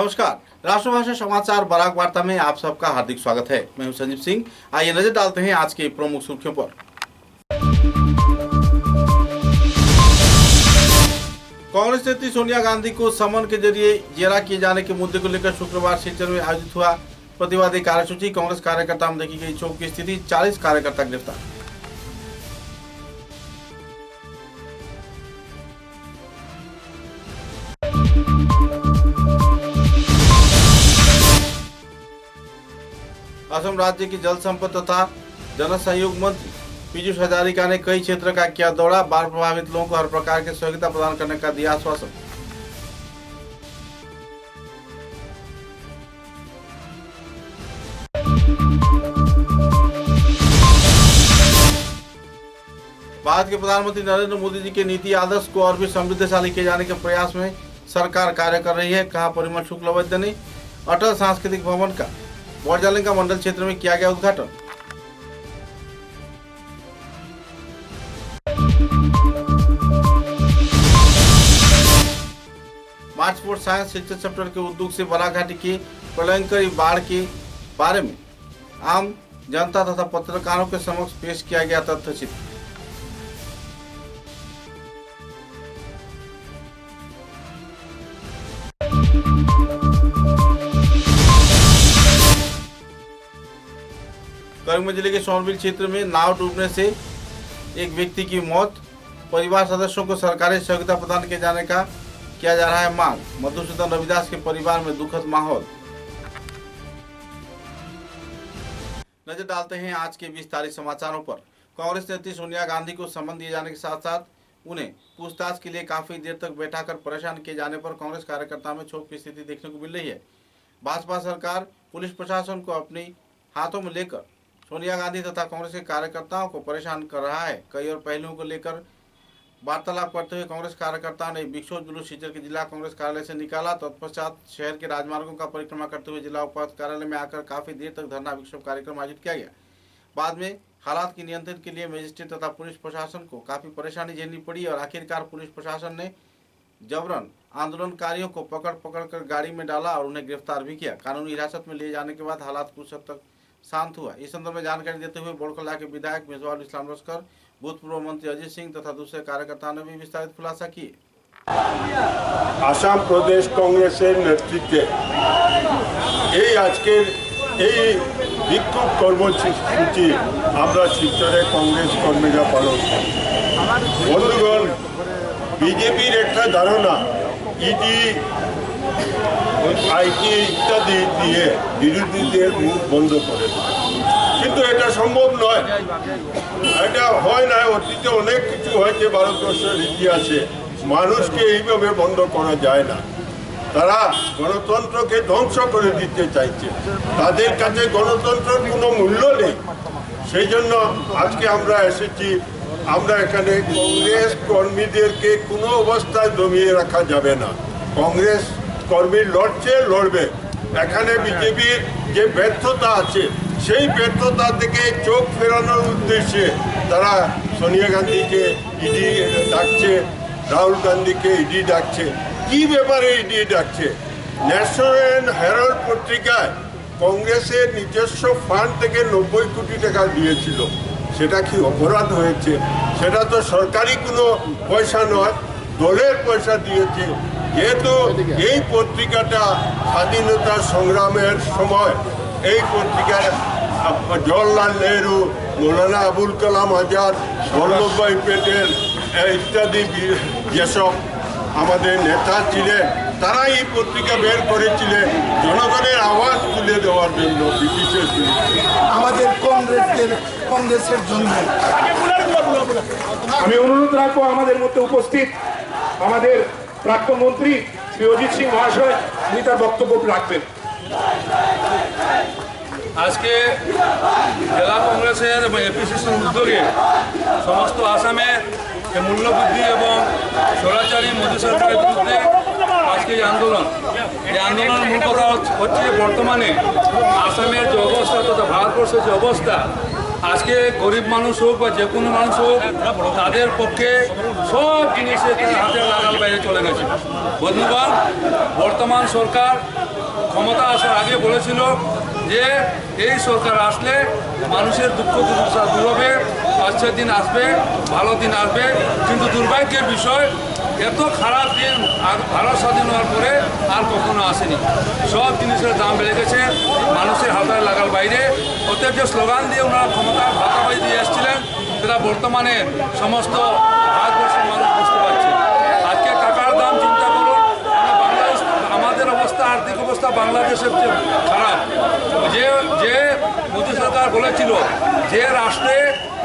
नमस्कार, राष्ट्रभाषा समाचार बराक वार्ता में आप सबका हार्दिक स्वागत है। मैं हूं संजीव सिंह। आइए नजर डालते हैं आज के प्रमुख सुर्खियों पर। कांग्रेस नेत्री सोनिया गांधी को समन के जरिए जेरा किए जाने के मुद्दे को लेकर शुक्रवार सिलचर में आयोजित हुआ प्रतिवादी कार्यसूची। कांग्रेस कार्यकर्ता में देखी गई क्षोभ की स्थिति, 40 कार्यकर्ता गिरफ्तार। असम राज्य के जल संपद तथा जन सहयोग मंत्री पीयूष हजारिका ने कई क्षेत्र का किया दौरा। बाढ़ प्रभावित लोगों को हर प्रकार की सहयोगिता प्रदान करने का दिया आश्वासन। भारत के प्रधानमंत्री नरेंद्र मोदी जी के नीति आदर्श को और भी समृद्धशाली किए जाने के प्रयास में सरकार कार्य कर रही है, कहा परिमल शुक्लवैद्य ने। अटल सांस्कृतिक भवन का बोरजालिंगा मंडल क्षेत्र में किया गया उद्घाटन। मार्च फॉर साइंस शिक्षण चैप्टर के उद्योग से बराघाटी की प्रलयंकरी बाढ़ के बारे में आम जनता तथा पत्रकारों के समक्ष पेश किया गया तथ्य चित्र। करीमगंज जिले के सोनबिल क्षेत्र में नाव डूबने से एक व्यक्ति की मौत। परिवार सदस्यों को सरकारी सहयोगिता प्रदान किए जाने का किया जा रहा है मांग। मधुसूदन रविदास के परिवार में दुखद माहौल। नजर डालते हैं आज के विस्तारित समाचारों पर। कांग्रेस नेत्री सोनिया गांधी को समन दिए जाने के साथ साथ उन्हें पूछताछ के लिए काफी देर तक बैठाकर परेशान किए जाने पर कांग्रेस कार्यकर्ता में क्षोभ की स्थिति देखने को मिल रही है। भाजपा सरकार पुलिस प्रशासन को अपनी हाथों में लेकर सोनिया गांधी तथा कांग्रेस के कार्यकर्ताओं को परेशान कर रहा है। कई और पहलुओं को लेकर वार्तालाप करते हुए कांग्रेस कार्यकर्ताओं ने विक्षोभ जुलूस सीकर के जिला कांग्रेस कार्यालय से निकाला। तत्पश्चात शहर के राजमार्गों का परिक्रमा करते हुए जिला उपायुक्त कार्यालय में आकर काफी देर तक धरना विक्षोभ कार्यक्रम आयोजित किया गया। बाद में हालात की नियंत्रण के लिए मजिस्ट्रेट तथा पुलिस प्रशासन को काफी परेशानी झेलनी पड़ी और आखिरकार पुलिस प्रशासन ने जबरन आंदोलनकारियों को पकड़ कर गाड़ी में डाला और उन्हें गिरफ्तार भी किया। कानूनी हिरासत में लिए जाने के बाद हालात कुछ हद तक शांत हुआ। इस संदर्भ में जानकारी देते हुए बोड़कला के विधायक मेजबान इस्लाम लश्कर, भूतपूर्व मंत्री अजीत सिंह तथा दूसरे कार्यकर्ताओं ने भी विस्तारित खुलासा किए। आसाम प्रदेश कांग्रेसेर नेतृत्वे এই আজকের এই বিক্ষোভ কর্মসূচি আমরা শিলচরে কংগ্রেস কর্মীরা পালন করি। বন্ধুগণ, বিজেপির একটা ধারণা ইডি আইটি ইত্যাদি দিয়ে বিরোধীদের মুখ বন্ধ করে দেবে, কিন্তু এটা সম্ভব নয়। এটা হয় না, অতীতে অনেক কিছু হয়েছে ভারতবর্ষের ইতিহাসে। মানুষকে এইভাবে বন্ধ করা যায় না। তারা গণতন্ত্রকে ধ্বংস করে দিতে চাইছে। তাদের কাছে গণতন্ত্রের কোনো মূল্য নেই। সেই জন্য আজকে আমরা এসেছি। আমরা এখানে কংগ্রেস কর্মীদেরকে কোনো অবস্থায় দমিয়ে রাখা যাবে না। কংগ্রেস কর্মী লড়ছে, লড়বে। এখানে বিজেপির যে ব্যর্থতা আছে সেই ব্যর্থতা থেকে চোখ ফেরানোর উদ্দেশ্যে তারা সোনিয়া গান্ধীকে ইডি ডাকছে, রাহুল গান্ধীকে ইডি ডাকছে। কি ব্যাপারে ইডি ডাকছে? ন্যাশনাল হেরাল্ড পত্রিকায় কংগ্রেসের নিজস্ব ফান্ড থেকে 90 কোটি টাকা দিয়েছিল। সেটা কি অপরাধ হয়েছে? সেটা তো সরকারি কোনো পয়সা নয়, দলের পয়সা দিয়েছে। যেহেতু এই পত্রিকাটা স্বাধীনতা সংগ্রামের সময় এই পত্রিকার জওহরলাল নেহরু, মৌলানা আবুল কালাম আজাদ, বল্লভভাই প্যাটেল ইত্যাদি যেসব আমাদের নেতা ছিলেন তারা এই পত্রিকা বের করেছিলেন জনগণের আওয়াজ তুলে দেওয়ার জন্য, ব্রিটিশের বিরুদ্ধে আমাদের কংগ্রেসের জন্য। আমি অনুরোধ রাখবো আমাদের মধ্যে উপস্থিত আমাদের প্রাক্তন মন্ত্রী শ্রী অজিত সিং মহাশয়, উনি তার বক্তব্য রাখবেন। আজকে জেলা কংগ্রেসের এপিসিসির উদ্যোগে সমস্ত আসামে মূল্যবৃদ্ধি এবং স্বৈরাচারী মোদী সরকারের বিরুদ্ধে আজকে এই আন্দোলনের মূল কথা হচ্ছে বর্তমানে আসামের যে অবস্থা তথা ভারতবর্ষের যে অবস্থা, আজকে গরিব মানুষ হোক বা যে কোনো মানুষ হোক তাদের পক্ষে সব জিনিসে হাতের নাগাল বাইরে চলে গেছে। বন্ধুগণ, বর্তমান সরকার ক্ষমতা আসার আগে বলেছিল যে এই সরকার আসলে মানুষের দুঃখ দুর্দশা দূর হবে, কষ্টের দিন আসবে, ভালো দিন আসবে। কিন্তু দুর্ভাগ্যের বিষয়, এত খারাপ দিন আর ভারত স্বাধীন হওয়ার পরে আর কখনো আসেনি। সব জিনিসের দাম বেড়ে গেছে, মানুষের হাতায় লাগার বাইরে। ওদের যে স্লোগান দিয়ে ওনারা ক্ষমতার ভাতাবাজি দিয়ে এসেছিলেন, সেটা বর্তমানে সমস্ত ভারতবর্ষের মানুষ বুঝতে পারছে। আজকে টাকার দাম চিন্তা করুন, বাংলাদেশ, আমাদের অবস্থা, আর্থিক অবস্থা বাংলাদেশের চেয়ে খারাপ। যে মোদী সরকার বলেছিল যে রাষ্ট্রে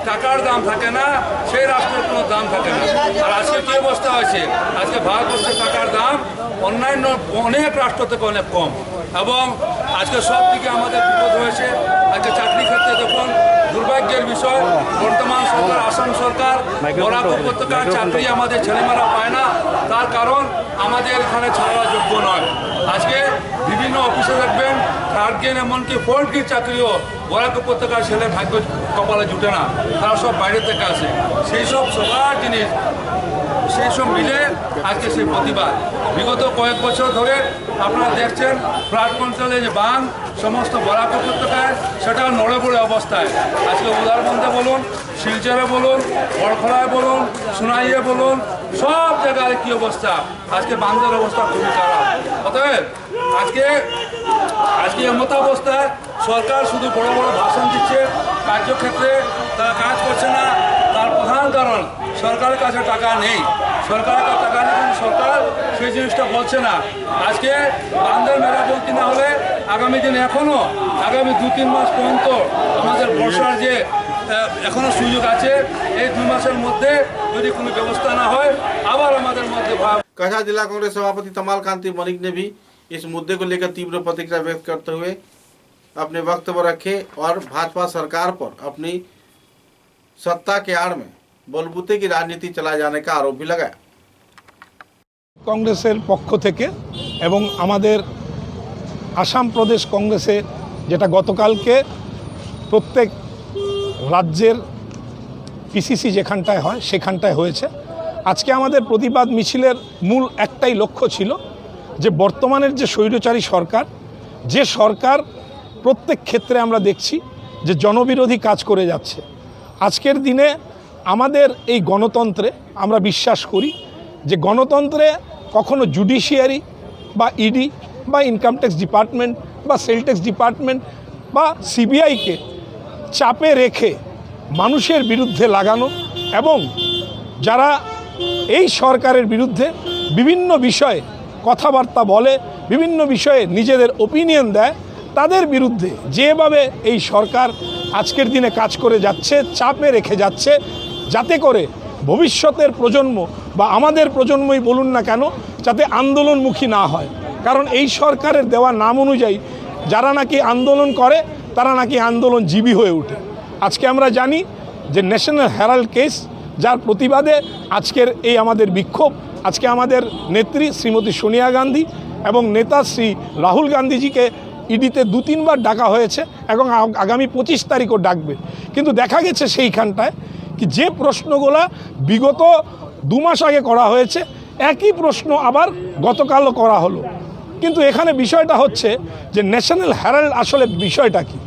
টাকার দাম থাকে না, সেই রাষ্ট্রের কোনো দাম থাকে না। আর আজকে কী অবস্থা হয়েছে, আজকে ভারতবর্ষের টাকার দাম অন্যান্য অনেক রাষ্ট্র থেকে অনেক কম, এবং আজকে সব দিকে আমাদের বিপদ হয়েছে। আজকে চাকরি ক্ষেত্রে দেখুন, দুর্ভাগ্যের বিষয়, বর্তমান সরকার, আসাম সরকার বরাক উপত্যকার চাকরি আমাদের ছেলেমেয়েরা পায় না। তার কারণ আমাদের এখানে ছাড়া যোগ্য নয়। আজকে বিভিন্ন অফিসে দেখবেন থার্ড গ্রেড, এমনকি ফোর্থ গ্রেড চাকরিও বরাক উপত্যকার ছেলে ভাগ্য কপালে জুটে না, তারা সব বাইরে থেকে আসে। সেই সব সবার জিনিস, সেই সব মিলে আজকে সেই প্রতিবাদ। বিগত কয়েক বছর ধরে আপনারা দেখছেন ফ্লাড কন্ট্রোলে যে বাঁধ সমস্ত বরাক উপত্যকায়, সেটা নড়ে পড়ে অবস্থায়। আজকে উদারবন্দে বলুন, শিলচরে বলুন, বড়খলায় বলুন, সোনাইয়ে বলুন, সব জায়গায় কী অবস্থা, আজকে বাঁধের অবস্থা খুবই খারাপ। অতএব আজকে এমত অবস্থায় সরকার শুধু বড় বড় ভাষণ দিচ্ছে, কার্যক্ষেত্রে তারা কাজ করছে না। তার প্রধান কারণ সরকারের কাছে টাকা নেই। সরকারের কাছে টাকা নেই, কিন্তু সরকার সেই জিনিসটা বলছে না। আজকে বান্ধের মেরামতি না হলে আগামী দিন এখনও আগামী 2-3 মাস পর্যন্ত আমাদের বর্ষার যে এখনও সুযোগ আছে, এই 2 মাসের মধ্যে যদি কোনো ব্যবস্থা না হয়, আবার আমাদের মধ্যে कछा जिला कांग्रेस सभापति तमाल कांति मलिक ने भी इस मुद्दे को लेकर तीव्र प्रतिक्रिया व्यक्त करते हुए अपने वक्तव्य रखे और भाजपा सरकार पर अपनी सत्ता के आड़ में बलबूते की राजनीति चलाए जाने का आरोप भी लगाया। কংগ্রেসের পক্ষ থেকে এবং আমাদের আসাম প্রদেশ কংগ্রেসে, যেটা গতকালকে প্রত্যেক রাজ্যের পিসিসি যেখানটায় হয় সেখানটায় হয়েছে, আজকে আমাদের প্রতিবাদ মিছিলের মূল একটাই লক্ষ্য ছিল যে বর্তমানের যে স্বৈরচারী সরকার, যে সরকার প্রত্যেক ক্ষেত্রে আমরা দেখছি যে জনবিরোধী কাজ করে যাচ্ছে। আজকের দিনে আমাদের এই গণতন্ত্রে আমরা বিশ্বাস করি যে গণতন্ত্রে কখনো জুডিশিয়ারি বা ইডি বা ইনকাম ট্যাক্স ডিপার্টমেন্ট বা সেল ট্যাক্স ডিপার্টমেন্ট বা সিবিআইকে চাপে রেখে মানুষের বিরুদ্ধে লাগানো এবং যারা এই সরকারের বিরুদ্ধে বিভিন্ন বিষয়ে কথাবার্তা বলে, বিভিন্ন বিষয়ে নিজেদের ওপিনিয়ন দেয়, তাদের বিরুদ্ধে যেভাবে এই সরকার আজকের দিনে কাজ করে যাচ্ছে, চাপে রেখে যাচ্ছে, যাতে করে ভবিষ্যতের প্রজন্ম বা আমাদের প্রজন্মই বলুন না কেন, যাতে আন্দোলনমুখী না হয়। কারণ এই সরকারের দেওয়া নাম অনুযায়ী যারা নাকি আন্দোলন করে তারা নাকি আন্দোলনজীবী হয়ে ওঠে। আজকে আমরা জানি যে ন্যাশনাল হেরাল্ড কেস, যার প্রতিবাদে আজকের এই আমাদের বিক্ষোভ, আজকে আমাদের নেত্রী শ্রীমতী সোনিয়া গান্ধী এবং নেতা শ্রী রাহুল গান্ধীজিকে ইডিতে 2-3 বার ডাকা হয়েছে এবং আগামী 25 তারিখও ডাকবে। কিন্তু দেখা গেছে সেইখানটায় কি যে প্রশ্নগুলো বিগত 2 মাস আগে করা হয়েছে, একই প্রশ্ন আবার গতকালও করা হলো। কিন্তু এখানে বিষয়টা হচ্ছে যে ন্যাশনাল হেরাল্ড আসলে বিষয়টা কি?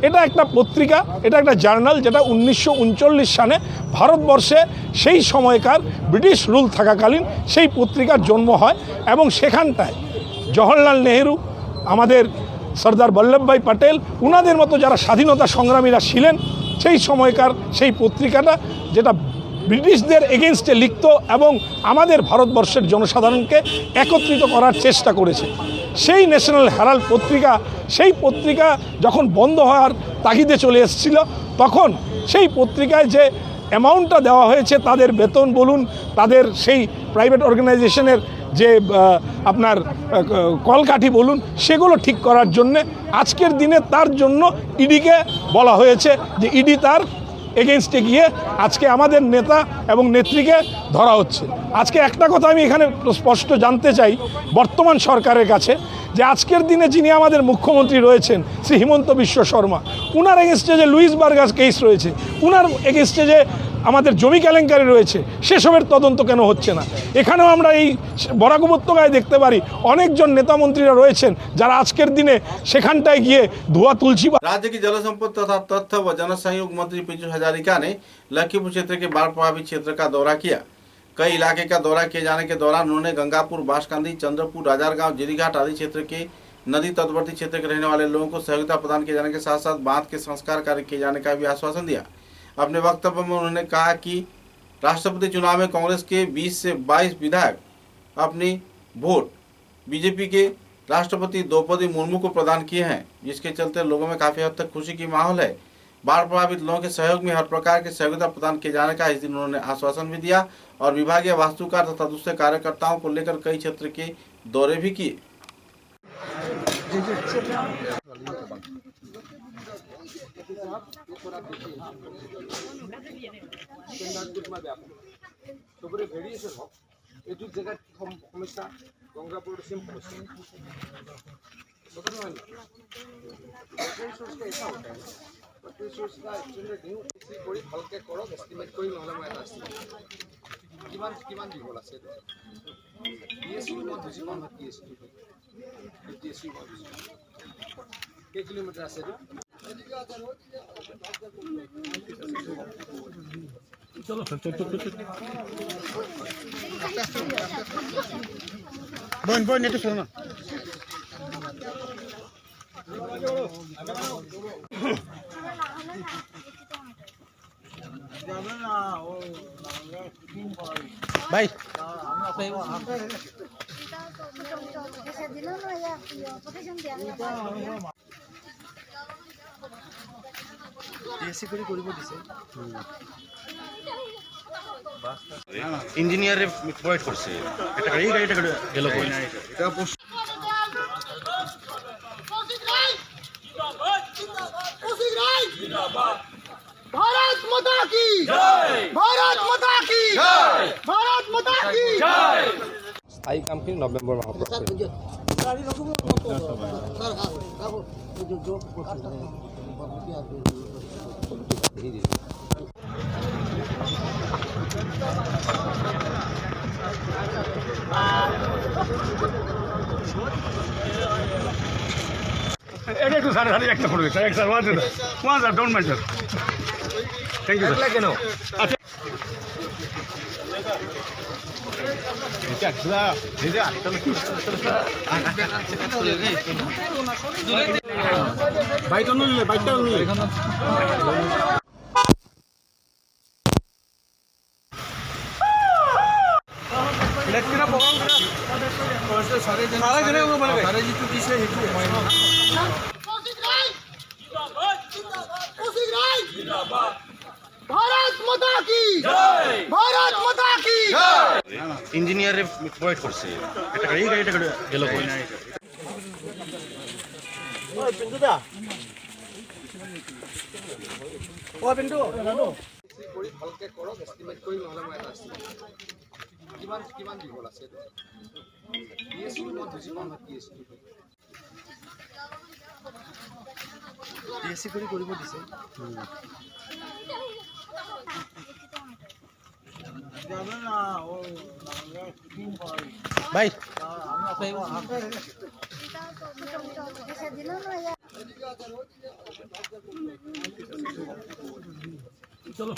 এটা একটা পত্রিকা, এটা একটা জার্নাল, যেটা 1939 সালে ভারতবর্ষে সেই সময়কার ব্রিটিশ রুল থাকাকালীন সেই পত্রিকার জন্ম হয় এবং সেখানটায় জওহরলাল নেহেরু, আমাদের সর্দার বল্লভভাই প্যাটেল, উনাদের মতো যারা স্বাধীনতা সংগ্রামীরা ছিলেন সেই সময়কার সেই পত্রিকাটা, যেটা ব্রিটিশদের এগেনস্টে লিখত এবং আমাদের ভারতবর্ষের জনসাধারণকে একত্রিত করার চেষ্টা করেছে। সেই ন্যাশনাল হেরাল্ড পত্রিকা, সেই পত্রিকা যখন বন্ধ হওয়ার তাগিদে চলে এসেছিল, তখন সেই পত্রিকায় যে অ্যামাউন্টটা দেওয়া হয়েছে, তাদের বেতন বলুন, তাদের সেই প্রাইভেট অর্গানাইজেশনের যে আপনার কলকাঠি বলুন, সেগুলো ঠিক করার জন্যে আজকের দিনে তার জন্য ইডিকে বলা হয়েছে যে ইডি তার এগেনস্টে গিয়ে আজকে আমাদের নেতা এবং নেত্রীকে ধরা হচ্ছে। আজকে একটা কথা আমি এখানে স্পষ্ট জানতে চাই বর্তমান সরকারের কাছে, যে আজকের দিনে যিনি আমাদের মুখ্যমন্ত্রী রয়েছেন শ্রী হিমন্ত বিশ্ব শর্মা, উনার এগেনস্টে যে লুইস বার্গার কেস রয়েছে, উনার এগেনস্টে যে আমাদের জমি কেলেঙ্কারি রয়েছে সেসবের তদন্ত কেন হচ্ছে না? এখানেও আমরা এই বরাক উপত্যকায় দেখতে পারি অনেকজন নেতামন্ত্রীরা রয়েছেন যারা আজকের দিনে সেখানটায় গিয়ে ধোয়া তুলছি। राज्य की जल संपदा तथा तथ्य व जनसहयोग मंत्री पीयूष हजारिका ने लखीमपुर क्षेत्र के बाढ़ प्रभावित क्षेत्र का दौरा किया। कई इलाके का दौरा किए जाने के दौरान उन्होंने गंगापुर, बांसकांदी, चंद्रपुर, राजारगांव, जिरीघाट आदि क्षेत्र के नदी तटवर्ती क्षेत्र के रहने वाले लोगों को सहयोगिता प्रदान किए जाने के साथ साथ बांध के संस्कार कार्य किए जाने का भी आश्वासन दिया। अपने वक्तव्य में उन्होंने कहा कि राष्ट्रपति चुनाव में कांग्रेस के 20 से 22 विधायक अपनी वोट बीजेपी के राष्ट्रपति द्रौपदी मुर्मू को प्रदान किए हैं, जिसके चलते लोगों में काफी हद तक खुशी की माहौल है। बाढ़ प्रभावित लोगों के सहयोग में हर प्रकार की सहयोगिता प्रदान किए जाने का इस दिन उन्होंने आश्वासन भी दिया और विभागीय वास्तुकार तथा दूसरे कार्यकर्ताओं को लेकर कई क्षेत्र के दौरे भी किए। এইটো জেগাত সমস্যা গঙ্গাপুরের সেম সমস্যা बताना है वाटर सोर्स का ऐसा होता है वाटर सोर्स का एक्चुअली न्यू इसी कोई हल्के करो एस्टिमेट कोई নহলে মই এটা কিমান কিমান দিব আছে ডিএসইউ মই বুজি পাম ডিএসইউ ডিএসইউ মই বুজি কে কিলোমিটার আছে চলো বোন বোন এটা শোনো भाई ইঞ্জিনিয়ারে প্রোভাইড করছে এটা এই গাড়িটা গেল কই এটা भारत माता की जय, भारत माता की जय, भारत माता की जय। স্থায়ী কামখিনি নৱেম্বৰ মাহৰ পৰা একটু সাড়ে সাড়ে একটা পড়বে স্যার এক sir one sir don't mind sir thank you sir কেন বাইকটা নিলে বাইকটা নিলে भारत माता की जय, भारत माता की जय। ইঞ্জিনিয়ারে প্রোভাইড করছে এটা এই গাড়িটা গেল কই ওই পিন্টু দা ও পিন্টু কোই হলকে করো এস্টিমেট কই নহলে মই এটা কিমান কিমান দিব আছে ডিএসইউ মই বুজি পাম ডিএসইউ ডিএসই কৰি কৰিব দিছে भाई চলো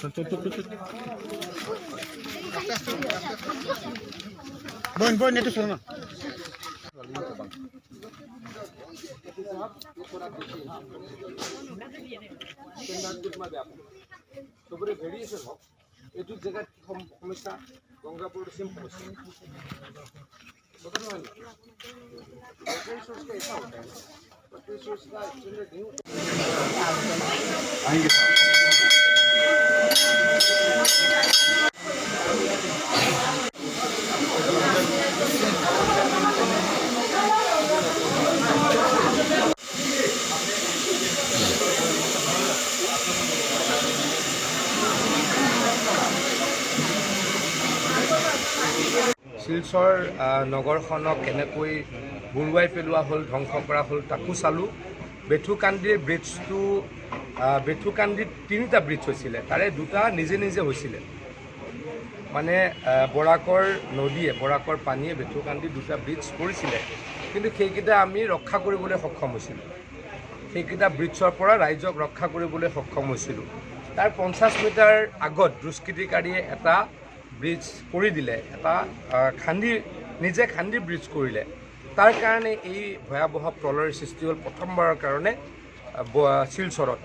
बोन बोन ये तो सुनो সবরে ভেরিয়েশন হোক এইটো জেগাত সমস্যা গঙ্গাপুরের সেম সমস্যা बताना है वाटर सोर्स का ऐसा होता है वाटर सोर्स का एक्चुअली न्यू শিলচৰ নগৰখনক কেনেকৈ বুৰুৱাই পেলোৱা হ'ল, ধ্বংস কৰা হ'ল তাকো চালোঁ। বেথুকান্দিৰ বেথুকান্দিত 3টা ব্ৰিজ হৈছিলে, তাৰে 2টা নিজে নিজে হৈছিলে। মানে বৰাকৰ নদীয়ে, বৰাকৰ পানীয়ে বেথুকান্দি 2টা ব্ৰিজ কৰিছিলে, কিন্তু সেইকেইটা আমি ৰক্ষা কৰিবলৈ সক্ষম হৈছিলোঁ। সেইকেইটা ব্ৰিজৰ পৰা ৰাইজক ৰক্ষা কৰিবলৈ সক্ষম হৈছিলোঁ। তাৰ 50 মিটাৰ আগত দুষ্কৃতিকাৰীয়ে এটা ব্ৰিজ কৰি দিলে, এটা নিজে খান্দি ব্ৰিজ কৰিলে। তাৰ কাৰণে এই ভয়াৱহ প্ৰলয়ৰ সৃষ্টি হ'ল প্ৰথমবাৰৰ কাৰণে শিলচৰত।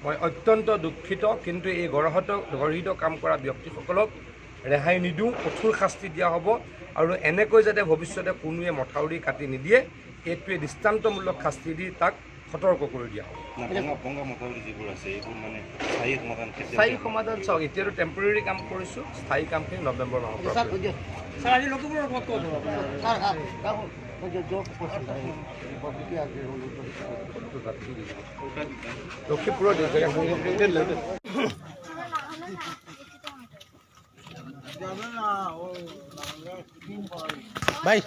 মই অত্যন্ত দুখিত, কিন্তু এই গৰ্হিত কাম কৰা ব্যক্তিসকলক ৰেহাই নিদিওঁ, কঠোৰ শাস্তি দিয়া হ'ব। আৰু এনেকৈ যাতে ভৱিষ্যতে কোনোৱে মথাউৰি কাটি নিদিয়ে, এইটোৱে দৃষ্টান্তমূলক শাস্তি দি তাক সতৰ্ক কৰি দিয়া হ'ব। স্থায়ী সমাধান চাওক, এতিয়াতো টেম্পৰেৰী কাম কৰিছোঁ, স্থায়ী কামখিনি নৱেম্বৰ মাহৰ পৰা লখিমপুৰৰ ভাই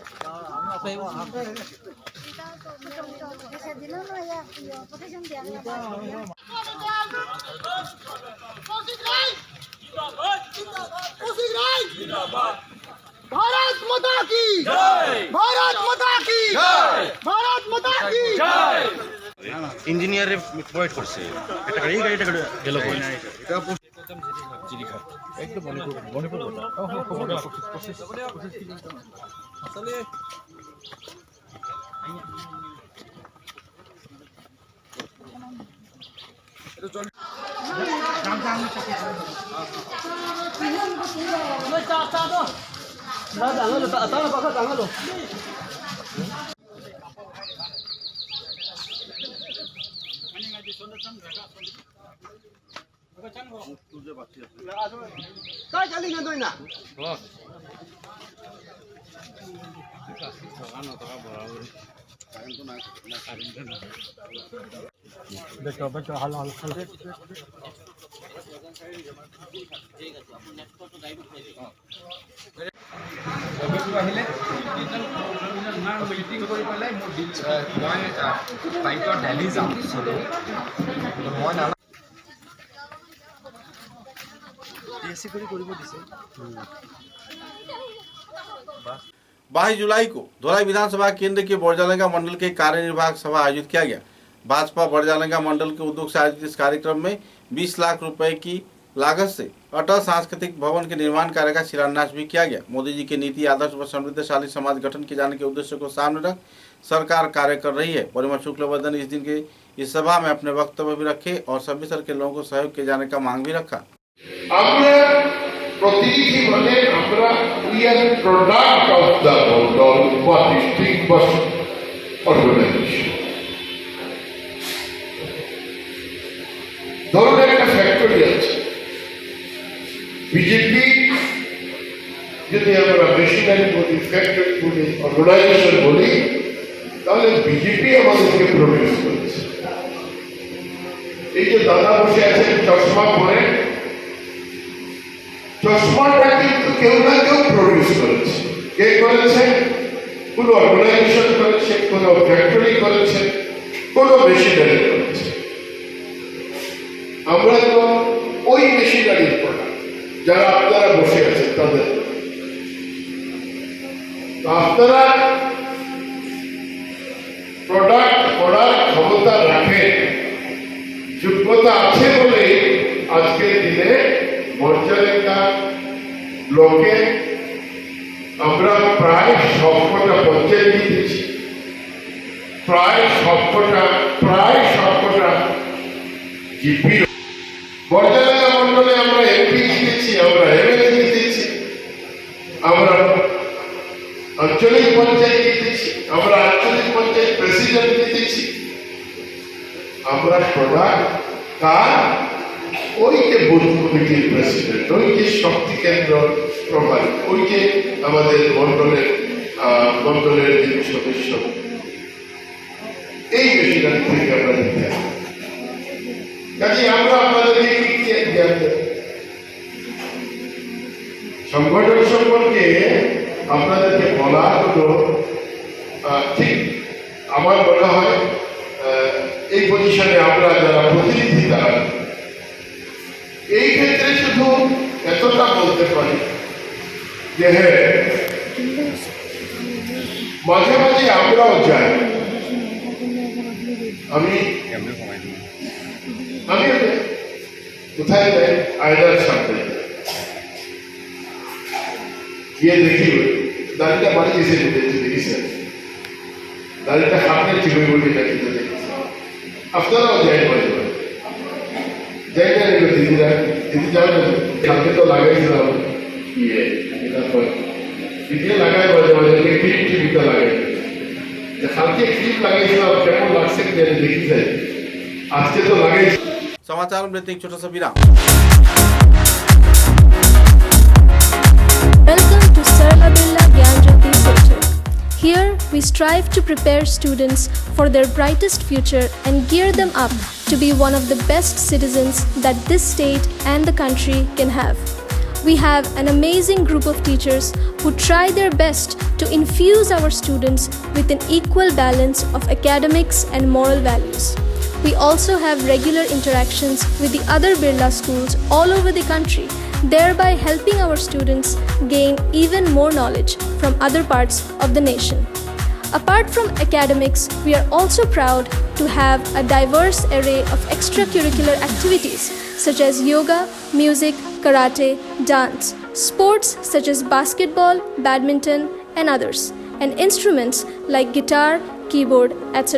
भारत माता की जय, भारत माता की जय, भारत माता की जय। ইঞ্জিনিয়ারে প্রোভাইড করছে এটা এই গাড়িটা গেল কই একদম মণিপুর আসলে काय चाली ना दोई ना देखो बच्चों हाल हाल আহিলে মিটিং কৰি পেলাই মোৰ মই ফ্লাইটত দিল্লী যাম, মই নানা बाईस जुलाई को धोलाई विधानसभा केंद्र के बड़जालंगा मंडल के कार्यनिर्वाहक सभा आयोजित किया गया। भाजपा बड़जालंगा मंडल के उद्योग से आयोजित इस कार्यक्रम में 20 लाख रुपए की लागत से अटल सांस्कृतिक भवन के निर्माण कार्य का शिलान्यास भी किया गया। मोदी जी के नीति आदर्श व समृद्धशाली समाज गठन किए जाने के उद्देश्य को सामने रख सरकार कार्य कर रही है। परिमल शुक्लवर्धन इस दिन के इस सभा में अपने वक्तव्य भी रखे और सभी स्तर के लोगों को सहयोग किए जाने का मांग भी रखा। প্রতিনিধি মানে আমরা we are product of the Mondal বা ডিস্ট্রিক্ট বা অর্গানাইজেশন। ধরুন একটা ফ্যাক্টরি আছে, বিজেপি যদি আমরা মেশিনারি বলি, ফ্যাক্টরি বলি, অর্গানাইজেশন বলি, তাহলে বিজেপি আমাদেরকে প্রডিউস করেছে। এই যে দাদা বসে আছেন চশমা পরে, চশমাটা কিন্তু কেউ না কেউ প্রডিউস করেছে। কে করেছে? কোনো অর্গানাইজেশন করেছে, কোনো ফ্যাক্টরি করেছে, কোনো মেশিনারি করেছে। আমরা তো ওই মেশিনারির প্রোডাক্ট, যারা আপনারা বসে আছেন তাদের। আপনারা প্রোডাক্ট করার ক্ষমতা রাখেন, যোগ্যতা আছে বলে আজকের দিনে বড়জালেঙ্গা ব্লকে আমরা প্রায় সবকটা পঞ্চায়েত দিয়েছি, প্রায় সবকটা জিপি। বড়জালেঙ্গা মন্ডলে আমরা এমপি জিতেছি, আমরা এমএলএ জিতেছি, আমরা আঞ্চলিক পঞ্চায়েত জিতেছি, আমরা আঞ্চলিক পঞ্চায়েত প্রেসিডেন্ট জিতেছি। আমরা প্রধান কার? ওই যে বুথ কমিটির প্রেসিডেন্ট, ওই যে শক্তি কেন্দ্র প্রভারী, ওই যে আমাদের মন্ডলের যিনি সদস্য, এই মেশিনারি থেকে আমরা দিতে হবে। কাজে আমরা আপনাদেরকে সংগঠন সম্পর্কে আপনাদেরকে বলা হলো, ঠিক আমার মনে হয় এই এখানে আমরা যারা প্রতিনিধি তারা এই ক্ষেত্রে শুধু এতটা বলতে পারি যে হ্যাঁ, মাঝে মাঝে আমরাও যাই। আমি কোথায় যাই, আয়নার সামনে গিয়ে দেখি দাঁড়িটা বাড়ি এসে দেখেছেন, দাঁড়িটা হাতের ঠিক হয়ে বলে দেখি আপনারাও যাই মাঝে মাঝে যাই না রেখে দিদিরা, দিদি যাও না হাতে তো লাগাইছিলাম তারপর দিদি লাগাই মাঝে মাঝে ক্রিম টিভিটা লাগাই হাতে ক্রিম লাগাইছিলাম, কেমন লাগছে দেখি যাই, আজকে तो लगे। समाचार में एक छोटा सा विराम। Welcome to Sarla Birla Gyanjyoti Center. Here we strive to prepare students for their brightest future and gear them up to be one of the best citizens that this state and the country can have. We have an amazing group of teachers who try their best to infuse our students with an equal balance of academics and moral values. We also have regular interactions with the other Birla schools all over the country, thereby helping our students gain even more knowledge from other parts of the nation. Apart from academics, we are also proud to have a diverse array of extracurricular activities such as yoga, music, karate, dance, sports such as basketball, badminton, and others, and instruments like guitar, keyboard, etc.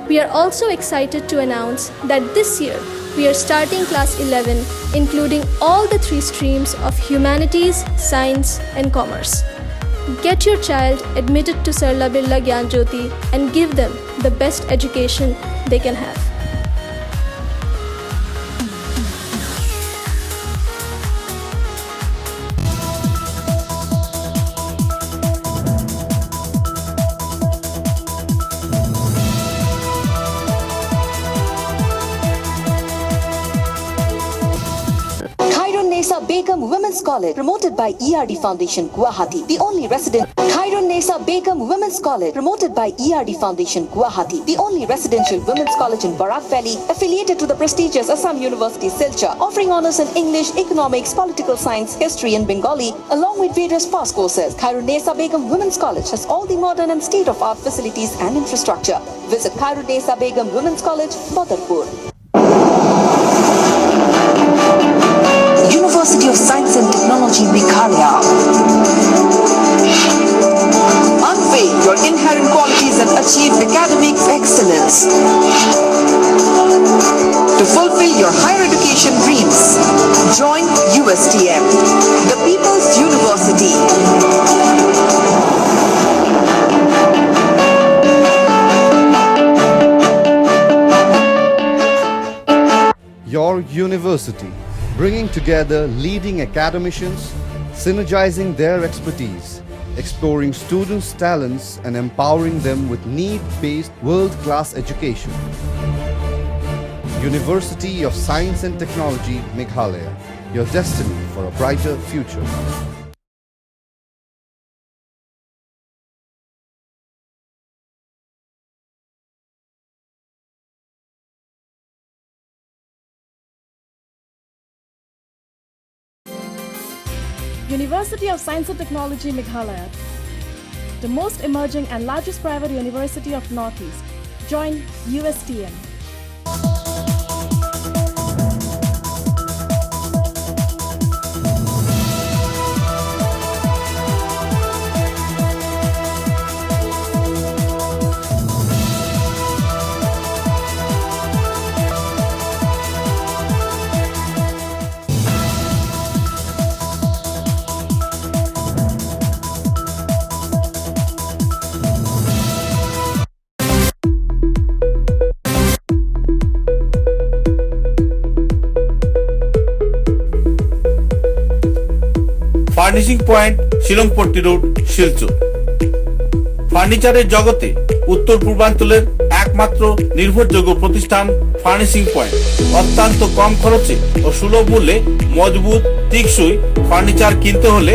We are also excited to announce that this year we are starting class 11, including all the 3 streams of humanities, science, and commerce. Get your child admitted to Sarla Birla Gyanjyoti and give them the best education they can have. Nesa Begum Women's College, promoted by ERD Foundation, Guwahati, the only resident. Khairun Nesa Begum Women's College, promoted by ERD Foundation, Guwahati, the only residential women's college in Barak Valley, affiliated to the prestigious Assam University, Silchar, offering honors in English, economics, political science, history, and Bengali, along with various past courses. Khairun Nesa Begum Women's College has all the modern and state-of-art facilities and infrastructure. Visit Khairun Nesa Begum Women's College, Badarpur. University of Science and Technology, Meghalaya. Unveil your inherent qualities and achieve academic excellence. To fulfill your higher education dreams, join USTM, the People's University. Your university, bringing together leading academicians, synergizing their expertise, exploring students' talents and empowering them with need-based world-class education. University of Science and Technology, Meghalaya, your destiny for a brighter future. University of Science and Technology, Meghalaya, the most emerging and largest private university of Northeast. Join USTM. Furnishing point Shillongpatti road Silchar. ফার্নিচারের জগতে উত্তর পূর্বাঞ্চলের একমাত্র নির্ভরযোগ্য প্রতিষ্ঠান furnishing point. অত্যন্ত কম খরচে ও সুলভ মূল্যে মজবুত টেকসই ফার্নিচার কিনতে হলে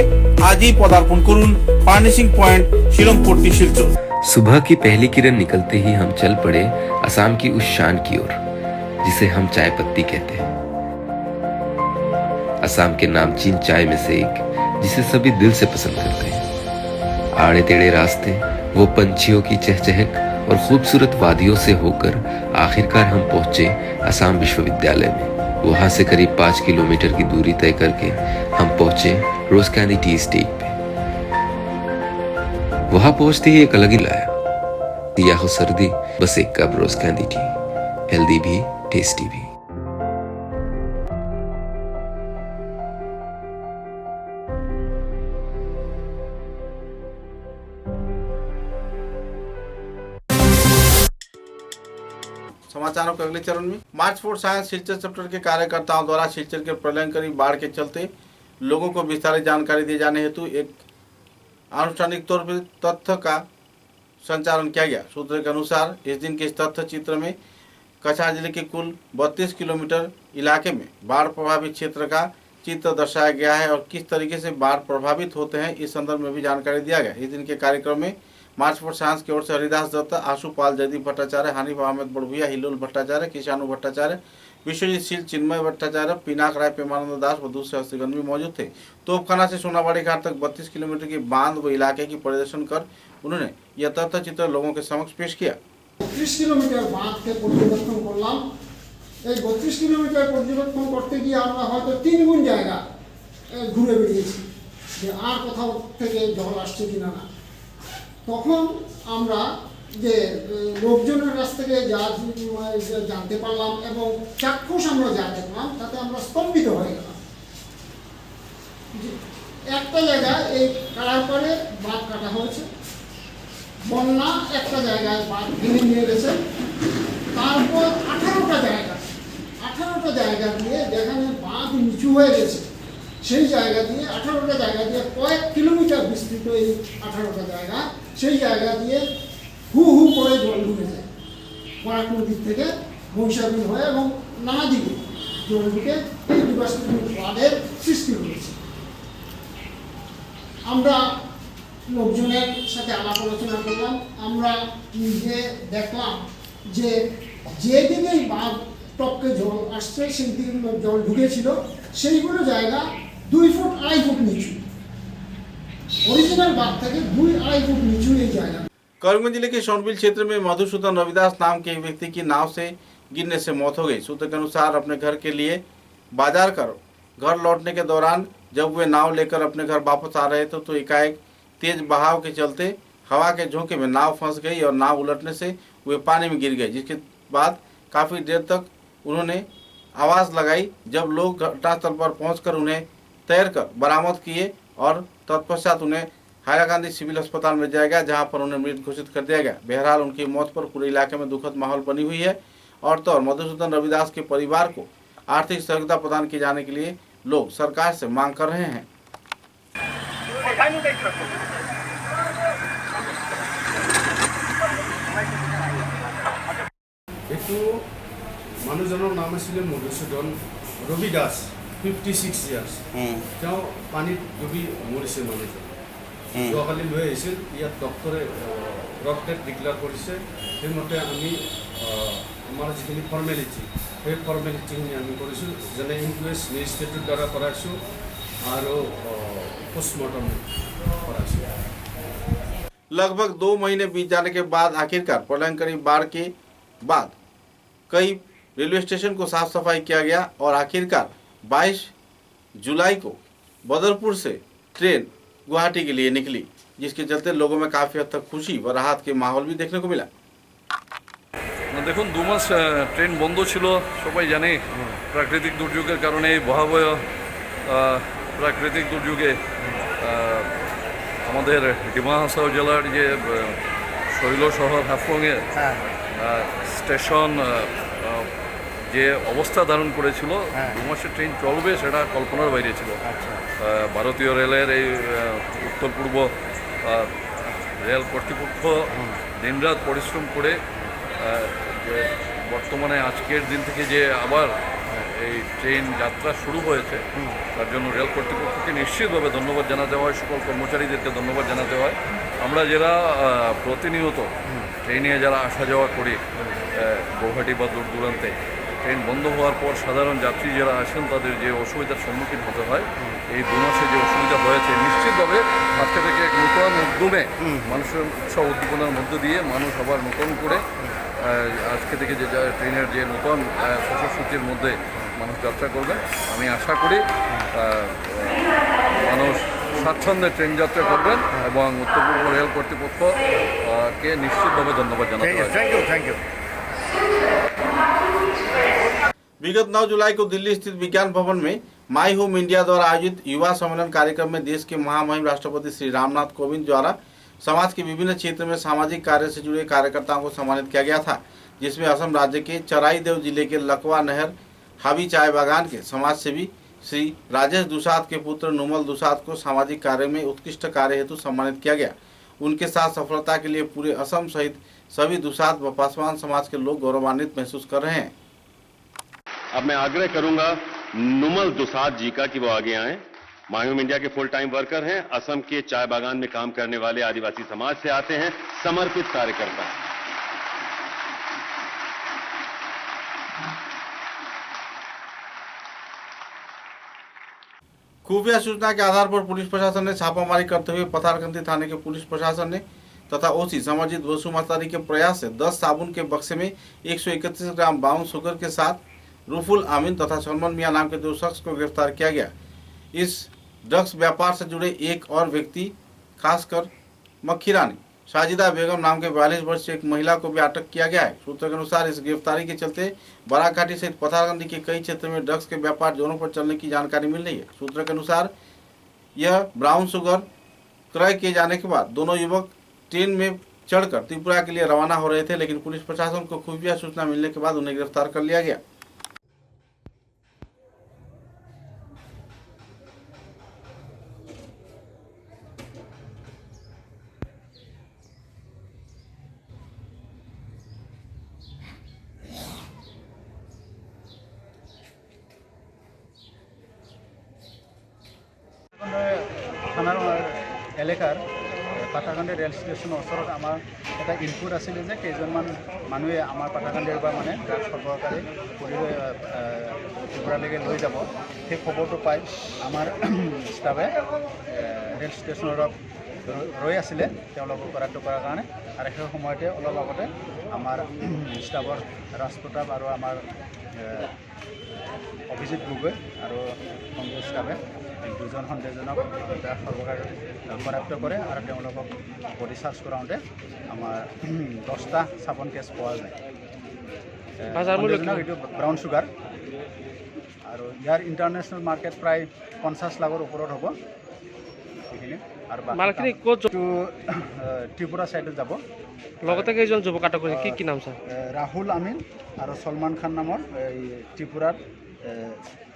আজই পদার্পণ করুন ফার্নিশিং পয়েন্ট শিলংপট্টি শিলচর। सुबह की पहली किरण निकलते ही हम चल पड़े असम की उस शान की ओर। जिसे हम चाय पत्ती कहते हैं। असम के नामचीन चाय में से एक जिसे सभी दिल से पसंद करते हैं। आड़े टेढ़े रास्ते, वो पंछियों की चहचहक और खूबसूरत वादियों से होकर आखिरकार हम पहुंचे असम विश्वविद्यालय में। वहां से करीब 5 किलोमीटर की दूरी तय करके हम पहुंचे रोज कैंडी टी स्टेट पे। वहां पहुंचते ही एक अलग ही लाया, या हो सर्दी, बस एक कप रोज कैंडी टी, हेल्दी भी टेस्टी भी। समाचारों के अगले चरण में मार्च फॉर साइंस सिलचर चैप्टर के कार्यकर्ताओं द्वारा सिलचर के प्रलयंकरी बाढ़ के चलते लोगों को विस्तारित जानकारी दिए जाने हेतु एक आनुष्ठानिक तौर पर तथ्य का संचालन किया गया। सूत्रों के अनुसार इस दिन के इस तथ्य चित्र में कछार जिले के कुल 32 किलोमीटर इलाके में बाढ़ प्रभावित क्षेत्र का चित्र दर्शाया गया है और किस तरीके से बाढ़ प्रभावित होते हैं इस संदर्भ में भी जानकारी दिया गया। इस दिन के कार्यक्रम में मार्च फॉर साइंस की ओर से हरिदास दत्त, आशु पाल, जयदीप भट्टाचार्य, हानिफ अहमद बड़भुया, हिलोल भट्टाचार्य, किशानु भट्टाचार्य, विश्वजीत शील, चिन्मय भट्टाचार्य, पिनाक राय, प्रेमानंद दास व दूसरे हस्तीगण भी मौजूद थे। तोपखाना से सोनाबाड़ी घाट तक 32 किलोमीटर की बांध व इलाके की परिदर्शन कर उन्होंने यह तथ्य चित्र लोगों के समक्ष पेश किया। 30 किलोमीटर बांध के पर्यवेक्षण করলাম। এই 32 কিলোমিটার পর্যবেক্ষণ করতে গিয়ে আমরা হয়তো 3 গুণ জায়গা ঘুরে বেরিয়েছি যে আর কোথাও থেকে জল আসছে কিনা না। তখন আমরা যে লোকজনের কাছ থেকে যা জানতে পারলাম এবং চাক্ষুষ আমরা যা দেখলাম তাতে আমরা স্তম্ভিত হয়ে গেলাম। একটা জায়গায় এই কাটার পরে বাঁধ কাটা হয়েছে, বন্যা একটা জায়গায় বাঁধ ভেঙে নিয়ে গেছে, তারপর 18টা জায়গা দিয়ে যেখানে বাঁধ নিচু হয়ে গেছে সেই জায়গা দিয়ে 18টা জায়গা দিয়ে কয়েক কিলোমিটার বিস্তৃত এই 18টা জায়গা, সেই জায়গা দিয়ে হু হু করে জল ঢুকে যায় বরাক নদীর থেকে মহিষাদল হয়ে এবং নানা দিকে জল ঢুকে এই ডিভাস্টেশন ফ্লাডের সৃষ্টি হয়েছে। আমরা লোকজনের সাথে আলাপ আলোচনা করলাম, আমরা নিজে দেখলাম যে যেদিকেই বাঁধ টপকে জল আসছে সেই দিকে জল ঢুকেছিল সেইগুলো জায়গা 2 ফুট 2.5 ফুট নিচু, ओरिजिनल बात था कि 2-2.5 फुट नीचे ही जाएगा। करीमगंज जिले के शौनबिल क्षेत्र में मधुसूदन रविदास नाम के एक व्यक्ति की नाव से गिरने से मौत हो गई। सूत्र के अनुसार अपने घर के लिए बाजार कर घर लौटने के दौरान जब वे नाव लेकर अपने घर वापस आ रहे थे तो एकाएक तेज बहाव के चलते हवा के झोंके में नाव फंस गई और नाव उलटने से वे पानी में गिर गए, जिसके बाद काफ़ी देर तक उन्होंने आवाज़ लगाई। जब लोग घटनास्थल पर पहुंचकर उन्हें तैरकर बरामद किए और तत्पश्चात उन्हें हायरा गांधी सिविल अस्पताल में जाया गया, जहां पर उन्हें मृत घोषित कर दिया गया। बहरहाल उनकी मौत पर पूरे इलाके में दुखद माहौल बनी हुई है और तो मधुसूदन रविदास के परिवार को आर्थिक सहयोगिता प्रदान किए जाने के लिए लोग सरकार से मांग कर रहे हैं। মানুহজনৰ নাম আছিলে মধুসূদন ৰবি দাস, 56 ইয়াৰ্ছ। তেওঁ পানীত ডুবি মৰিছে মানুহজন। যোৱাকালি লৈ আহিছিল, ইয়াত ডক্টৰে ৰক ডেথ ডিক্লেয়াৰ কৰিছে। সেইমতে আমি আমাৰ যিখিনি ফৰ্মেলিটি সেই ফৰ্মেলিটিখিনি আমি কৰিছোঁ, যেনে ইনকুৱেষ্ট মেজিষ্ট্ৰেটৰ দ্বাৰা কৰাইছোঁ আৰু পোষ্টমৰ্টম কৰাইছোঁ। लगभग 2 महीने बीत जाने के बाद आखिरकार प्रलयंकरी बाढ़ के बाद कई रेलवे स्टेशन को साफ सफाई किया गया और आखिरकार 22 जुलाई को बदरपुर से ट्रेन गुवाहाटी के लिए निकली, जिसके चलते लोगों में काफ़ी हद तक खुशी व राहत के माहौल भी देखने को मिला। দেখুন 2 মাস ট্রেন বন্ধ ছিল, সবাই জানে প্রাকৃতিক দুর্যোগের কারণে ভয়াবহ প্রাকৃতিক দুর্যোগে আমাদের ডিমা হাসাও জেলার যে শৈল শহর হাফলংয়ের স্টেশন যে অবস্থা ধারণ করেছিল, 2 মাসের ট্রেন চলবে সেটা কল্পনার বাইরে ছিল। ভারতীয় রেলের এই উত্তর পূর্ব রেল কর্তৃপক্ষ দিনরাত পরিশ্রম করে বর্তমানে আজকের দিন থেকে যে আবার এই ট্রেন যাত্রা শুরু হয়েছে তার জন্য রেল কর্তৃপক্ষকে নিশ্চিতভাবে ধন্যবাদ জানাতে হয়, সকল কর্মচারীদেরকে ধন্যবাদ জানাতে হয়। আমরা যারা প্রতিনিয়ত ট্রেনে যারা আসা যাওয়া করি গুয়াহাটি বা দূর দূরান্তে, ট্রেন বন্ধ হওয়ার পর সাধারণ যাত্রী যারা আসেন তাদের যে অসুবিধার সম্মুখীন হতে হয়, এই 2 মাসে যে অসুবিধা হয়েছে, নিশ্চিতভাবে আজকে থেকে এক নতুন উদ্যমে মানুষের উৎসাহ উদ্দীপনার মধ্য দিয়ে মানুষ আবার নতুন করে আজকে থেকে যে ট্রেনের যে নতুন সফরসূচির মধ্যে মানুষ যাত্রা করবেন। আমি আশা করি মানুষ স্বাচ্ছন্দ্যে ট্রেন যাত্রা করবেন এবং উত্তর পূর্ব রেল কর্তৃপক্ষকে নিশ্চিতভাবে ধন্যবাদ জানাতে হয়। Thank you. विगत 9 जुलाई को दिल्ली स्थित विज्ञान भवन में माई होम इंडिया द्वारा आयोजित युवा सम्मेलन कार्यक्रम में देश के महामहिम राष्ट्रपति श्री रामनाथ कोविंद द्वारा समाज के विभिन्न क्षेत्र में सामाजिक कार्य से जुड़े कार्यकर्ताओं को सम्मानित किया गया था, जिसमें असम राज्य के चराईदेव जिले के लकवा नहर हावी चाय बागान के समाज सेवी श्री राजेश दुसाद के पुत्र नुमल दुसाद को सामाजिक कार्य में उत्कृष्ट कार्य हेतु सम्मानित किया गया। उनके साथ सफलता के लिए पूरे असम सहित सभी दुसाद व पासवान समाज के लोग गौरवान्वित महसूस कर रहे हैं। अब मैं आग्रह करूंगा नुमल दुसाद जी का कि वो आगे आएं। माई होम इंडिया के फुल टाइम वर्कर हैं, असम के चाय बागान में काम करने वाले आदिवासी समाज से आते हैं, समर्पित कार्यकर्ता हैं। खुफिया सूचना के आधार पर पुलिस प्रशासन ने छापामारी करते हुए पथारकंदी थाने के पुलिस प्रशासन ने तथा ओसी समरजीत वसुमातारी के प्रयास से 10 साबुन के बक्से में 131 ग्राम ब्राउन शुगर के साथ रूफुल आमीन तथा सलमान मियां नाम के 2 शख्स को गिरफ्तार किया गया। इस ड्रग्स व्यापार से जुड़े एक और व्यक्ति खासकर मक्खी रानी साजिदा बेगम नाम के 42 वर्षीय एक महिला को भी अटक किया गया है। सूत्रों के अनुसार इस गिरफ्तारी के चलते बराघाटी सहित पथारकंदी के कई क्षेत्रों में ड्रग्स के व्यापार जोरों पर चलने की जानकारी मिल रही है। सूत्रों के अनुसार यह ब्राउन शुगर क्रय किए जाने के बाद दोनों युवक ट्रेन में चढ़कर त्रिपुरा के लिए रवाना हो रहे थे, लेकिन पुलिस प्रशासन को खुफिया सूचना मिलने के बाद उन्हें गिरफ्तार कर लिया गया। থানার এলেকাৰ পাটাকান্দি ৰেল ষ্টেচনৰ ওচৰত আমাৰ এটা ইনপুট আছিলে যে কেইজনমান মানুহে আমাৰ পাটাকান্দিৰ পৰা মানে ড্ৰাগছ সৰবৰাহকাৰী কৰি ত্ৰিপুৰালৈকে লৈ যাব। সেই খবৰটো পাই আমাৰ ষ্টাফে ৰেল ষ্টেচনত ৰৈ আছিলে তেওঁলোকক কৰাটো কৰাৰ কাৰণে, আৰু সেই সময়তে অলপ আগতে আমাৰ ষ্টাফৰ ৰাজপ্ৰতাপ আৰু আমাৰ অভিজিত গগৈ আৰু সংগীত ষ্টাফে 2জন সন্দেহজনক ড্ৰাগছ সৰবৰাহ কৰায়ত্ব কৰে আৰু তেওঁলোকক বডি চাৰ্জ কৰাওঁতে আমাৰ 10টা চাবোন কেছ পোৱা যায়। এইটো ব্ৰাউন চুগাৰ আৰু ইয়াৰ ইণ্টাৰনেশ্যনেল মাৰ্কেট প্ৰায় 50 লাখৰ ওপৰত হ'ব এইখিনি। আৰু বাকীখিনি ক'ত ত্ৰিপুৰা ছাইডত যাব। লগতে কেইজন যুৱক আটক কৰিছে, কি কি নাম ছাৰ? ৰাহুল আমিন আৰু সলমান খান নামৰ এই ত্ৰিপুৰাৰ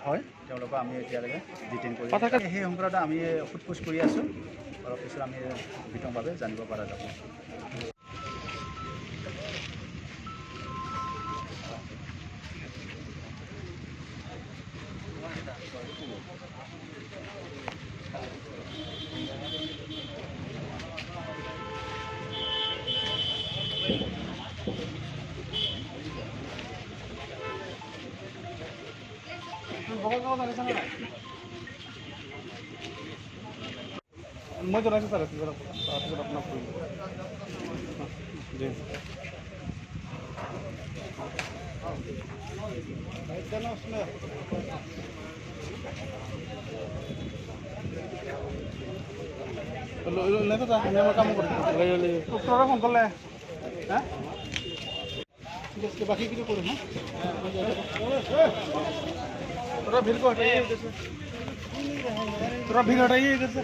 হয়, তেওঁলোকক আমি এতিয়ালৈকে ডিটেইন কৰি সেই সংক্ৰান্তত আমি সোধপোছ কৰি আছোঁ। অলপ পিছত আমি বিতংভাৱে জানিব পৰা যাব। মই জনাইছোঁ ছাৰ, তাৰপিছত আপোনাক কৰিম। আমি আমার কাম করি তোরা ফোন করলে হ্যাঁ বাকি কিছু করুন। হ্যাঁ তোরা ভিড় হটাই গেছে, তোরা ভিড় হটাই গেছে।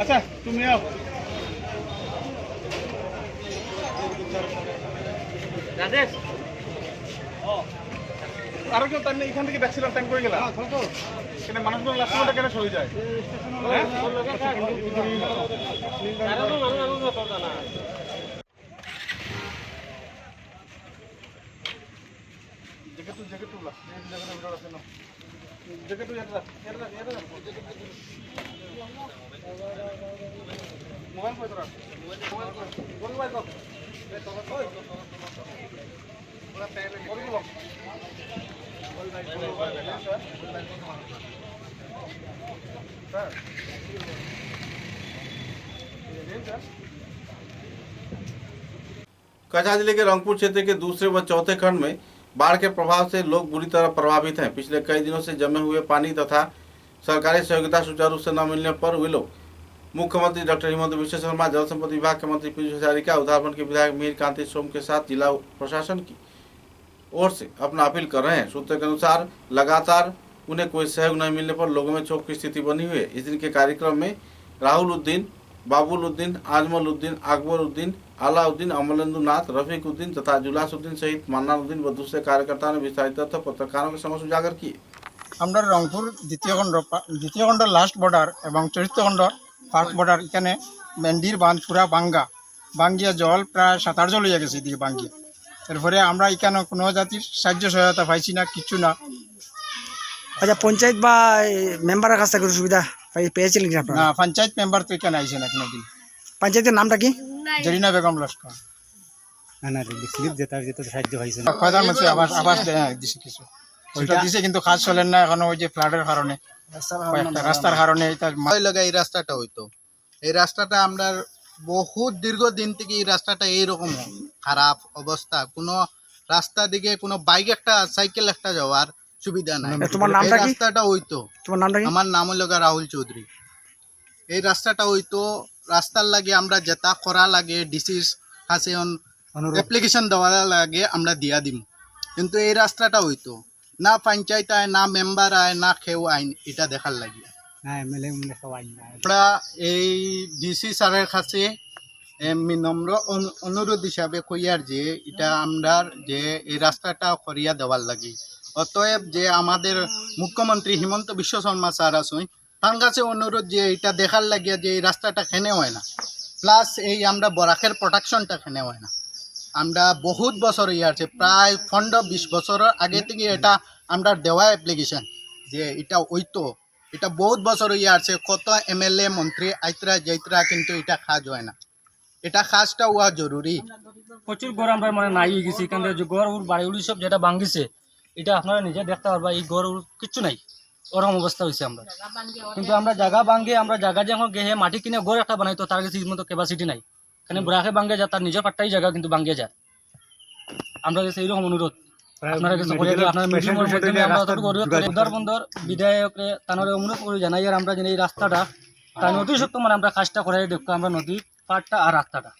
আচ্ছা তুমি আও রাজেশ। আরো কেউ টাইম এখান থেকে ব্যাক্সিলার টাইম করে গেলাম কেন মানুষগুলো লাস্ট মোমেন্টে কেন সরে যায়? জ্যাকেট মোবাইল কই তোরা মোবাইল কই कछा जिले के रंगपुर क्षेत्र के दूसरे व चौथे खंड में बाढ़ के प्रभाव से लोग बुरी तरह प्रभावित हैं। पिछले कई दिनों से जमे हुए पानी तथा सरकारी सहयोगिता सुचारू रूप से न मिलने पर वे लोग मुख्यमंत्री डॉक्टर हिमंत विश्व शर्मा, जल संपत्ति विभाग के मंत्री पीयूष हजारिका, उद्धारखंड के विधायक मिहिर कांति सोम के साथ जिला प्रशासन की ओर से अपना अपील कर रहे हैं। सूत्रों के अनुसार लगातार उन्हें कोई सहयोग नहीं मिलने पर लोगों में क्षोभ की स्थिति बनी हुई है। इस दिन के कार्यक्रम में राहुल उद्दीन, बाबुल उद्दीन, आजमल उद्दीन, अकबर उद्दीन, आलाउद्दीन, अमलेंदु नाथ, रफीक उद्दीन तथा जुलास उद्दीन सहित मन्नान उद्दीन व दूसरे कार्यकर्ताओं ने विस्तारित तथ्य पत्रकारों के समक्ष उजागर किए। আমরা রংপুর দ্বিতীয় খণ্ড লাস্ট বর্ডার এবং চতুর্থ খণ্ড ফার্স্ট বর্ডার এখানে মেন্ডির বাঁধ পুরা বাঙ্গিয়া জল প্রায় 7-8 জল হয়ে গেছে এদিকে বাঙ্গিয়া। এরপরে আমরা এখানে কোনো জাতির সাহায্য সহায়তা পাইছি না, কিছু না। আচ্ছা, পঞ্চায়েত বা মেম্বারের কাছ থেকে সুবিধা পেয়েছিলেন কি আপনারা? না, পঞ্চায়েত মেম্বার তো এখানে আইসেন না কোনোদিন। পঞ্চায়েতের নামটা কি? জরিনা বেগম লস্কর। না স্লিপ যেটা সাহায্য হয়েছে প্রধানমন্ত্রী আবাস দিছে কিছু, ওইটা দিছে কিন্তু কাজ চলেন না এখনো, ওই যে ফ্লাডের কারণে রাস্তার কারণে। এই রাস্তাটা হইতো, এই রাস্তাটা আমরা বহুত দীর্ঘদিন থেকে এই রাস্তাটা এইরকম খারাপ অবস্থা, কোনো রাস্তা দিকে কোনো বাইক একটা সাইকেল একটা যাওয়ার সুবিধা নাই। তোমার নামটা কি? রাস্তাটা হইতো, তোমার নামটা কি? আমার নাম হলো রাহুল চৌধুরী। এই রাস্তাটা হইতো, রাস্তার লাগে আমরা যেটা করা লাগে ডিসির কাছে অ্যাপ্লিকেশন দেওয়া লাগে আমরা দিয়া দিম, কিন্তু এই রাস্তাটা হইতো না। পঞ্চায়েত আয় না, মেম্বার আয় না, কেউ আইন এটা দেখার লাগে। আমরা এই ডিসি স্যারের কাছে নম্র অনুরোধ হিসাবে কইয়ার যে এটা আমরা যে এই রাস্তাটা করিয়া দেওয়ার লাগে। অতএব যে আমাদের মুখ্যমন্ত্রী হিমন্ত বিশ্ব শর্মা স্যার আসুন, তার কাছে অনুরোধ যে এটা দেখার লাগিয়া যে এই রাস্তাটা খেনে হয় না, প্লাস এই আমরা বরাকের প্রোটেকশনটা খেনে হয় না। আমরা বহুত বছর আছে, প্রায় 15-20 বছরের আগে থেকে এটা আমরা দেওয়া অ্যাপ্লিকেশন যে এটা হইতো, এটা বহুত বছর আছে। কত এমএলএ মন্ত্রী আইতরা যাইতরা, কিন্তু এটা কাজ হয় না। এটা কাজটা হওয়া জরুরি। প্রচুর গড় আমরা মানে নাই হয়ে গেছি, এখানে যে গড় বাড়ি উড়ি সব যেটা ভাঙ্গিছে এটা আপনারা নিজে দেখতে পারবা। এই গড় কিচ্ছু নাই, ওরকম অবস্থা হয়েছে আমরা। কিন্তু আমরা জায়গা ভাঙ্গে, আমরা জায়গা যখন গেহে মাটি কিনে গড় একটা বানাইতো, তার কাছে মতো ক্যাপাসিটি নাই। এখানে ব্রাকে ভাঙ্গে যায়, তার নিজের পাট্টাই জায়গা কিন্তু ভাঙ্গে যায়। আমরা কাছে এইরকম অনুরোধ আপনারা কাছে করে দিলে, আপনারা মিডিয়ামের মাধ্যমে আমরা অতটুকু অনুরোধ করি। উদ্ধারবন্দর বিধায়করে তানরে অনুরোধ করে জানাই আর আমরা যেন এই রাস্তাটা তার অতি সত্য মানে আমরা কাজটা করাই দেখো, আমরা নদীর পাটটা আর রাস্তাটা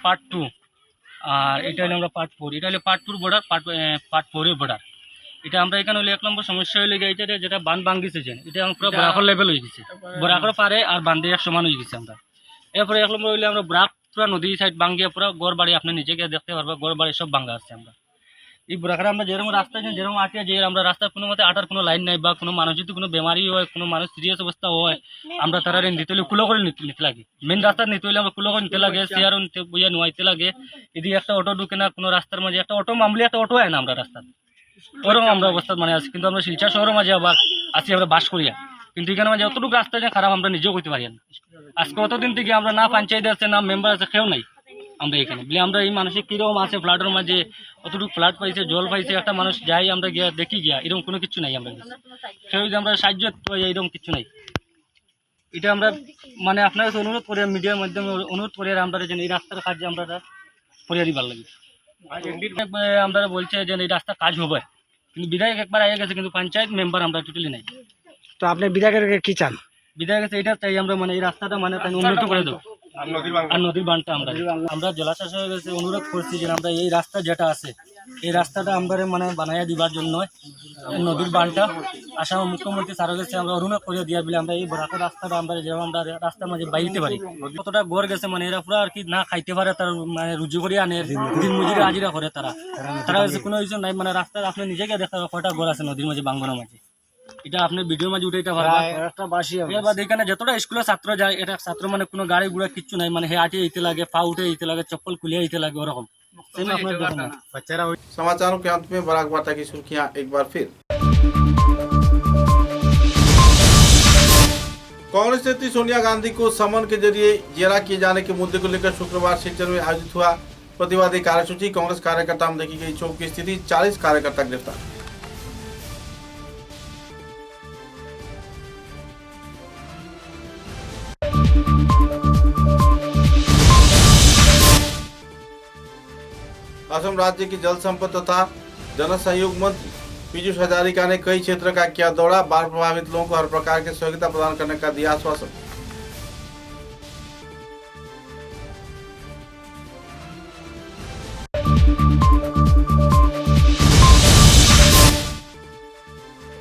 পার্ট 2 আর এটা হলো আমরা পার্ট 4। এটা হলো পার্ট 2 বর্ডার, পার্ট 4 এর বর্ডার। এটা আমরা এখানে হলে 1 নম্বর সমস্যা হয়ে গেছে যেটা বাঁধ ভাঙ্গিছে, এটা পুরো বরাকর লেভেল হয়ে গেছে, বরাকর পারে আর বান্ধে এক সমান হয়ে গেছে। আমরা এরপরে 1 নম্বর হইলে আমরা ব্রাক পুরো নদী সাইড ভাঙ্গিয়ে পুরো গড় বাড়ি আপনি নিজে গিয়ে দেখতে পারবেন, গড় বাড়ি সব ভাঙ্গা আছে। আমরা এই বরাকরে আমরা যেরকম রাস্তায় যেরকম আটিয়া যে আমরা রাস্তার কোনো মতে আটার কোনো লাইন নাই, বা কোনো মানুষ যদি কোনো বেমারি হয়, কোনো মানুষ সিরিয়াস অবস্থা হয়, আমরা তারা নিতে হলে কুলো করে নিতে লাগে। মেন রাস্তা নিতে হলে আমরা কুলো করে নিতে লাগে, চেয়ারও নিতে বইয়া নোয়াইতে লাগে। এদিকে একটা অটো ঢুকে না, কোনো রাস্তার মাঝে একটা অটো মামলি একটা অটো হয় না আমরা রাস্তার, ওরকম আমরা অবস্থা মানে আছি। কিন্তু আমরা শিলচর শহরের মাঝে আবার আছি, আমরা বাস করিয়া, কিন্তু এখানে মাঝে অতটুকু রাস্তা যে খারাপ আমরা নিজেও করতে পারি না। আজকে অতদিন থেকে আমরা না পঞ্চায়েত আছে না মেম্বার আছে, কেউ নাই আমরা এখানে বলে। আমরা এই মানুষের কীরকম আছে ফ্লাডের মাঝে, অতটুকু ফ্লাড পাইছে, জল পাইছে, একটা মানুষ যাই আমরা গিয়া দেখি গিয়া, এরকম কোনো কিছু নাই। আমরা কেউ যদি আমরা সাহায্য এরকম কিছু নাই। এটা আমরা মানে আপনার কাছে অনুরোধ করি, মিডিয়ার মাধ্যমে অনুরোধ করি আমরা যেন এই রাস্তার কাজ আমরা করিয়া দিবার লাগে। আমরা বলছে যে এই রাস্তার কাজ হবে, কিন্তু বিধায়ক একবার আগে গেছে, কিন্তু পঞ্চায়েত মেম্বার আমরা টোটালি নাই। তো আপনি বিধায়কের কি চান? বিধায়ক কাছে এটা চাই আমরা মানে এই রাস্তাটা মানে উন্নত করে দেবো, আর নদীর বানটা আমরা জেলা শাসকের কাছে অনুরোধ করছি যে আমরা এই রাস্তা যেটা আছে এই রাস্তাটা আমরা মানে বানাইয়া দিবার জন্য নদীর বানটা আসাম মুখ্যমন্ত্রী স্যারের কাছে আমরা অনুরোধ করে দিয়া বলে আমরা এই বরাকর রাস্তাটা আমরা যেমন আমরা রাস্তার মাঝে বাইতে পারি। কতটা গড় গেছে মানে এরা পুরো আর কি না খাইতে পারে, তার মানে রুজি করে আনে, দিন মজুরি হাজিরা করে তারা কাছে কোনো কিছু নাই। মানে রাস্তা আপনি নিজেকে দেখতে পারেন কয়টা গড় আছে নদীর মাঝে, বাঙ্গনের মাঝে। এটা আপনি ভিডিওর মাঝে উঠাইতে পারবেন। এখানে যতটা স্কুলের ছাত্র যায়, এটা ছাত্র মানে কোনো গাড়ি গুড়া কিচ্ছু নাই, মানে হে আটিয়ে ইতে লাগে, পা উঠে ইতে লাগে, চপ্পল খুলিয়ে ইতে লাগে, ওরকম समाचारों के अंत में बराक वार्ता की सुर्खियां एक बार फिर। कांग्रेस नेत्री सोनिया गांधी को समन के जरिए जेरा किए जाने के मुद्दे को लेकर शुक्रवार सिलचर में आयोजित हुआ प्रतिवादी कार्यसूची। कांग्रेस कार्यकर्ता में देखी गई चौक की स्थिति, 40 कार्यकर्ता गिरफ्तार। असम राज्य की जल संपदा तथा जन सहयोग मंत्री पीयूष हजारिका ने कई क्षेत्र का किया दौरा। बाढ़ प्रभावित लोगों को हर प्रकार की सहयोगिता प्रदान करने का दिया आश्वासन।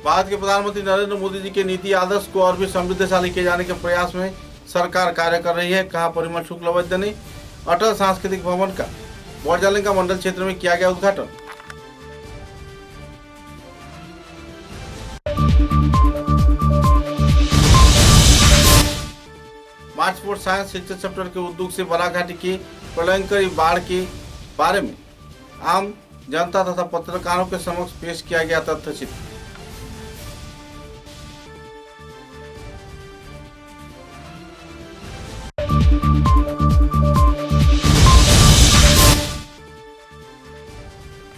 भारत के प्रधानमंत्री नरेंद्र मोदी जी के नीति आदर्श को और भी समृद्धशाली किए जाने के प्रयास में सरकार कार्य कर रही है, कहा परिमल शुक्लवैद्य ने। अटल सांस्कृतिक भवन का बोरजालिंगा मंडल क्षेत्र में किया गया उद्घाटन। मार्च फॉर साइंस शिक्षण चैप्टर के उद्योग से बराघाटी की प्रलयंकरी बाढ़ के बारे में आम जनता तथा पत्रकारों के समक्ष पेश किया गया तथ्यचित्र।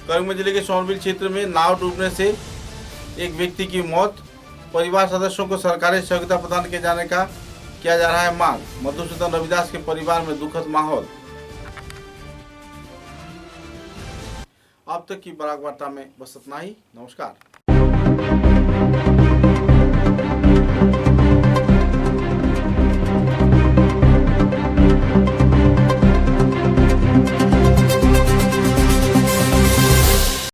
करीमगंज जिले के सोनबिल क्षेत्र में नाव डूबने से एक व्यक्ति की मौत। परिवार सदस्यों को सरकारी सहयोगिता प्रदान किए जाने का किया जा रहा है मांग। मधुसूदन रविदास के परिवार में दुखद माहौल। अब तक की बराक वार्ता में बस इतना ही। नमस्कार।